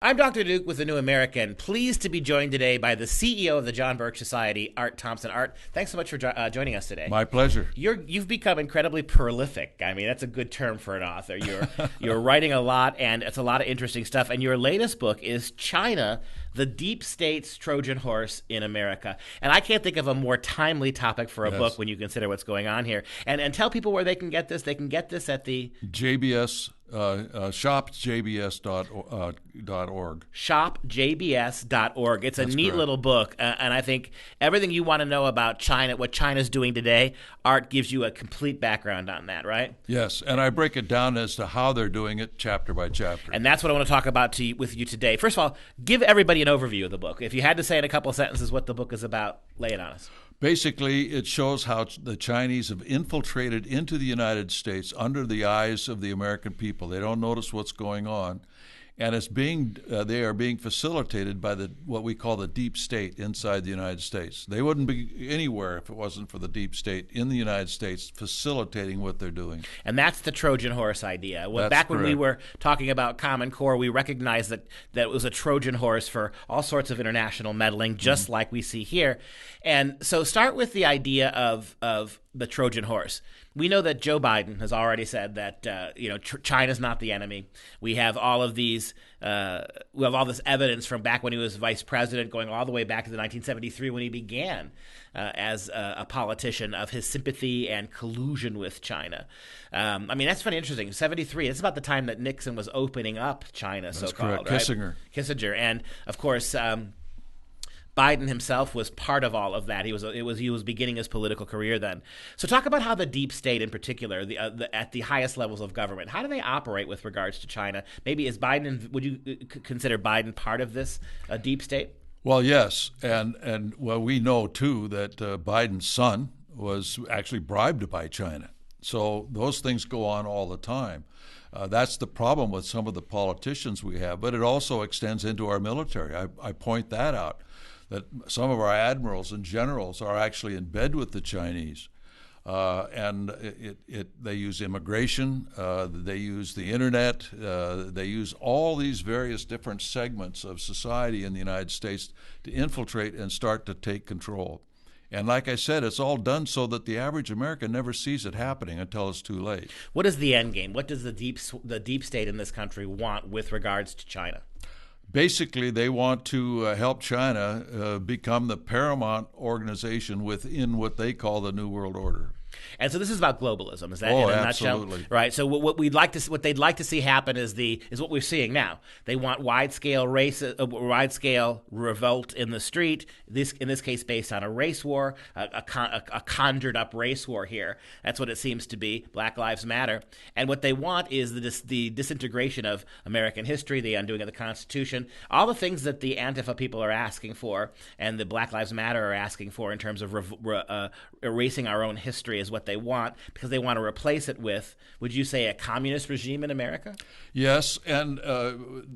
I'm Dr. Duke with The New American, pleased to be joined today by the CEO of the John Birch Society, Art Thompson. Art, thanks so much for joining us today. My pleasure. You've become incredibly prolific. I mean, that's a good term for an author. You're writing a lot, and it's a lot of interesting stuff. And your latest book is China, the Deep State's Trojan Horse in America. And I can't think of a more timely topic for a book when you consider what's going on here. And tell people where they can get this. They can get this at the JBS shopjbs.org. Shopjbs.org. It's a That's neat correct. little book, and I think everything you want to know about China, what China's doing today, Art gives you a complete background on that, right? Yes, and I break it down as to how they're doing it chapter by chapter. And that's what I want to talk about with you today. First of all, give everybody an overview of the book. If you had to say in a couple of sentences what the book is about, lay it on us. Basically, it shows how the Chinese have infiltrated into the United States under the eyes of the American people. They don't notice what's going on. And they are being facilitated by what we call the deep state inside the United States. They wouldn't be anywhere if it wasn't for the deep state in the United States facilitating what they're doing. And that's the Trojan Horse idea. That's back when we correct. were talking about Common Core, we recognized that it was a Trojan Horse for all sorts of international meddling, just like we see here. And so start with the idea of the Trojan Horse. We know that Joe Biden has already said that China's not the enemy. We have all of these. We have all this evidence from back when he was vice president, going all the way back to 1973 when he began as a politician, of his sympathy and collusion with China. I mean, that's funny, interesting. 73. It's about the time that Nixon was opening up China, so-called. Correct. Right? Kissinger, and of course. Biden himself was part of all of that. He was beginning his political career then. So talk about how the deep state, in particular, at the highest levels of government, how do they operate with regards to China? Maybe would you consider Biden part of this deep state? Well, yes, and we know too that Biden's son was actually bribed by China. So those things go on all the time. That's the problem with some of the politicians we have, but it also extends into our military. I point that out, that some of our admirals and generals are actually in bed with the Chinese. And they use immigration, they use the internet, they use all these various different segments of society in the United States to infiltrate and start to take control. And like I said, it's all done so that the average American never sees it happening until it's too late. What is the end game? What does the deep state in this country want with regards to China? Basically, they want to help China become the paramount organization within what they call the New World Order. And so this is about globalism. Is that in a nutshell? Absolutely. Right. So what they'd like to see happen is what we're seeing now. They want wide scale revolt in the street. In this case, based on a race war, a conjured up race war here. That's what it seems to be. Black Lives Matter. And what they want is the disintegration of American history, the undoing of the Constitution, all the things that the Antifa people are asking for, and the Black Lives Matter are asking for in terms of erasing our own history is what they want, because they want to replace it with, would you say, a communist regime in America? Yes, and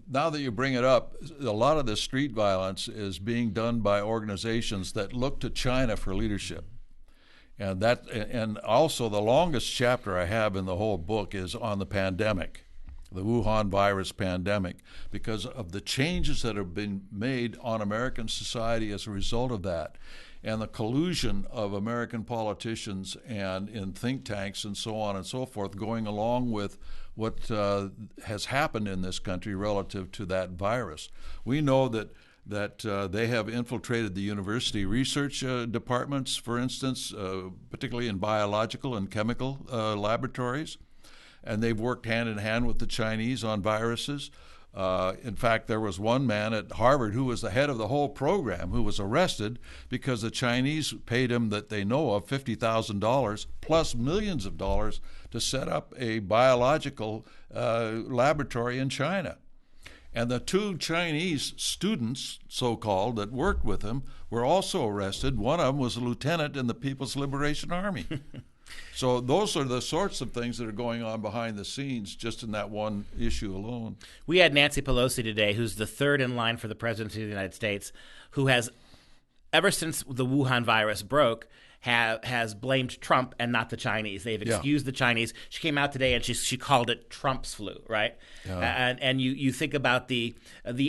now that you bring it up, a lot of the street violence is being done by organizations that look to China for leadership. And also the longest chapter I have in the whole book is on the pandemic, the Wuhan virus pandemic, because of the changes that have been made on American society as a result of that, and the collusion of American politicians and in think tanks and so on and so forth, going along with what has happened in this country relative to that virus. We know that they have infiltrated the university research departments, for instance, particularly in biological and chemical laboratories, and they've worked hand in hand with the Chinese on viruses. In fact, there was one man at Harvard who was the head of the whole program who was arrested because the Chinese paid him, that they know of, $50,000 plus millions of dollars to set up a biological laboratory in China. And the two Chinese students, so-called, that worked with him were also arrested. One of them was a lieutenant in the People's Liberation Army. So those are the sorts of things that are going on behind the scenes just in that one issue alone. We had Nancy Pelosi today, who's the third in line for the presidency of the United States, who has, ever since the Wuhan virus broke, has blamed Trump and not the Chinese. They've excused the Chinese. She came out today and she called it Trump's flu, right? And you think about the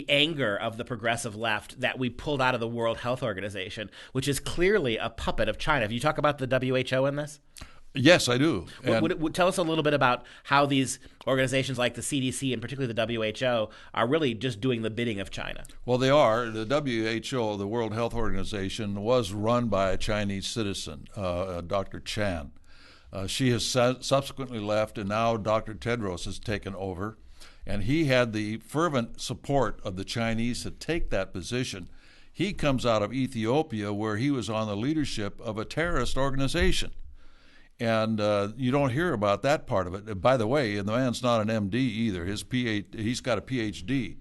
anger of the progressive left that we pulled out of the World Health Organization, which is clearly a puppet of China. Have you talk about the WHO in this? Yes, I do. Tell us a little bit about how these organizations like the CDC and particularly the WHO are really just doing the bidding of China. Well, they are. The WHO, the World Health Organization, was run by a Chinese citizen, Dr. Chan. She has subsequently left, and now Dr. Tedros has taken over. And he had the fervent support of the Chinese to take that position. He comes out of Ethiopia, where he was on the leadership of a terrorist organization. And you don't hear about that part of it. By the way, the man's not an MD either. He's got a PhD.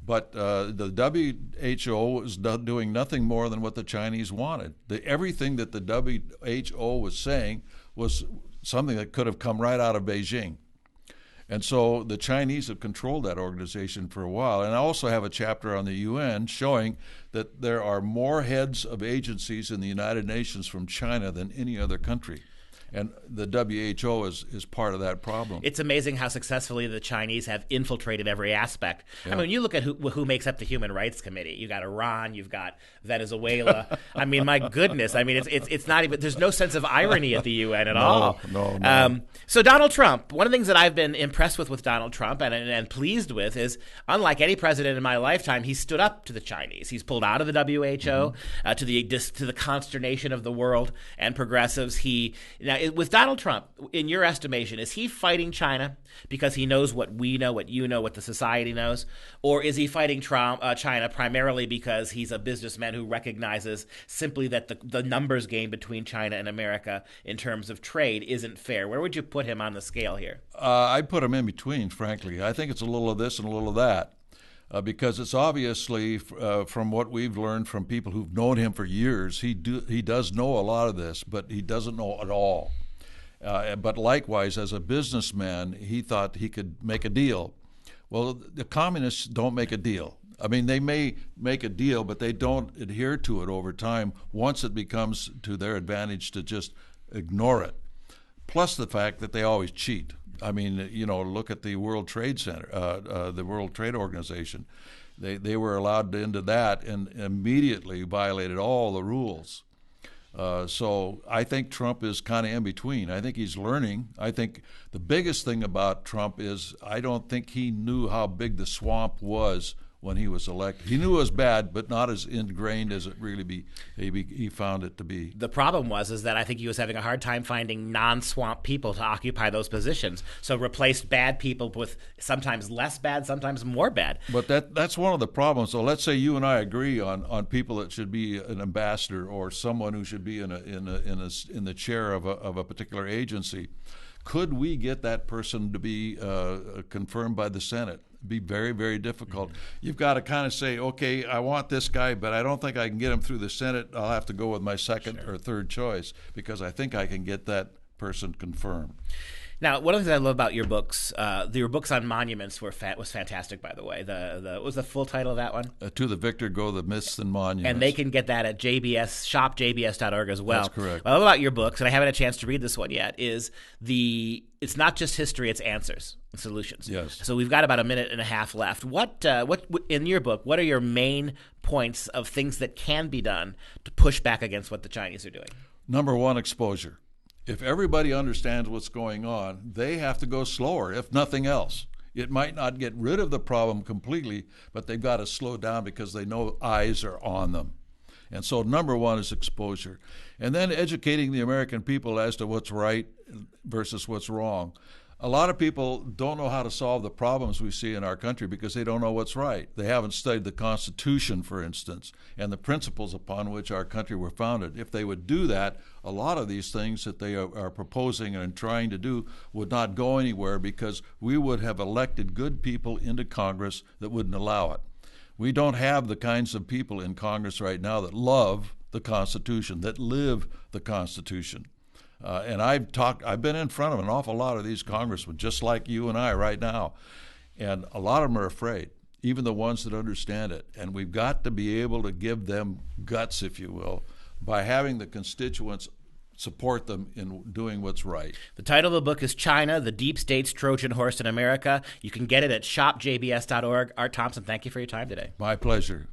But the WHO was doing nothing more than what the Chinese wanted. Everything that the WHO was saying was something that could have come right out of Beijing. And so the Chinese have controlled that organization for a while. And I also have a chapter on the UN showing that there are more heads of agencies in the United Nations from China than any other country. And the WHO is part of that problem. It's amazing how successfully the Chinese have infiltrated every aspect. Yeah. I mean, you look at who makes up the Human Rights Committee. You've got Iran, you've got Venezuela. I mean, my goodness. I mean, it's not even. There's no sense of irony at the UN at all. No. So Donald Trump. One of the things that I've been impressed with Donald Trump and pleased with is, unlike any president in my lifetime, he stood up to the Chinese. He's pulled out of the WHO to the consternation of the world and progressives. With Donald Trump, in your estimation, is he fighting China because he knows what we know, what you know, what the society knows? Or is he fighting China primarily because he's a businessman who recognizes simply that the numbers game between China and America in terms of trade isn't fair? Where would you put him on the scale here? I'd put him in between, frankly. I think it's a little of this and a little of that. Because it's obviously, from what we've learned from people who've known him for years, he does know a lot of this, but he doesn't know it all. But likewise, as a businessman, he thought he could make a deal. Well, the communists don't make a deal. I mean, they may make a deal, but they don't adhere to it over time once it becomes to their advantage to just ignore it. Plus the fact that they always cheat. I mean, look at the World Trade Center, the World Trade Organization. They were allowed into that and immediately violated all the rules. So I think Trump is kind of in between. I think he's learning. I think the biggest thing about Trump is I don't think he knew how big the swamp was when he was elected. He knew it was bad, but not as ingrained as it really he found it to be. The problem is that I think he was having a hard time finding non-swamp people to occupy those positions. So replaced bad people with sometimes less bad, sometimes more bad. But that's one of the problems. So let's say you and I agree on people that should be an ambassador or someone who should be in the chair of a particular agency. Could we get that person to be confirmed by the Senate? Be very, very difficult. You've got to kind of say, okay, I want this guy, but I don't think I can get him through the Senate. I'll have to go with my second or third choice because I think I can get that person confirmed. Now, one of the things I love about your books on monuments was fantastic, by the way. What was the full title of that one? To the Victor Go the Myths and Monuments. And they can get that at shopjbs.org as well. That's correct. What I love about your books, and I haven't had a chance to read this one yet, is it's not just history, it's answers and solutions. Yes. So we've got about a minute and a half left. What in your book, what are your main points of things that can be done to push back against what the Chinese are doing? Number one, exposure. If everybody understands what's going on, they have to go slower, if nothing else. It might not get rid of the problem completely, but they've got to slow down because they know eyes are on them. And so number one is exposure. And then educating the American people as to what's right versus what's wrong. A lot of people don't know how to solve the problems we see in our country because they don't know what's right. They haven't studied the Constitution, for instance, and the principles upon which our country were founded. If they would do that, a lot of these things that they are proposing and trying to do would not go anywhere because we would have elected good people into Congress that wouldn't allow it. We don't have the kinds of people in Congress right now that love the Constitution, that live the Constitution. And I've been in front of an awful lot of these congressmen, just like you and I right now. And a lot of them are afraid, even the ones that understand it. And we've got to be able to give them guts, if you will, by having the constituents support them in doing what's right. The title of the book is China, the Deep State's Trojan Horse in America. You can get it at shopjbs.org. Art Thompson, thank you for your time today. My pleasure.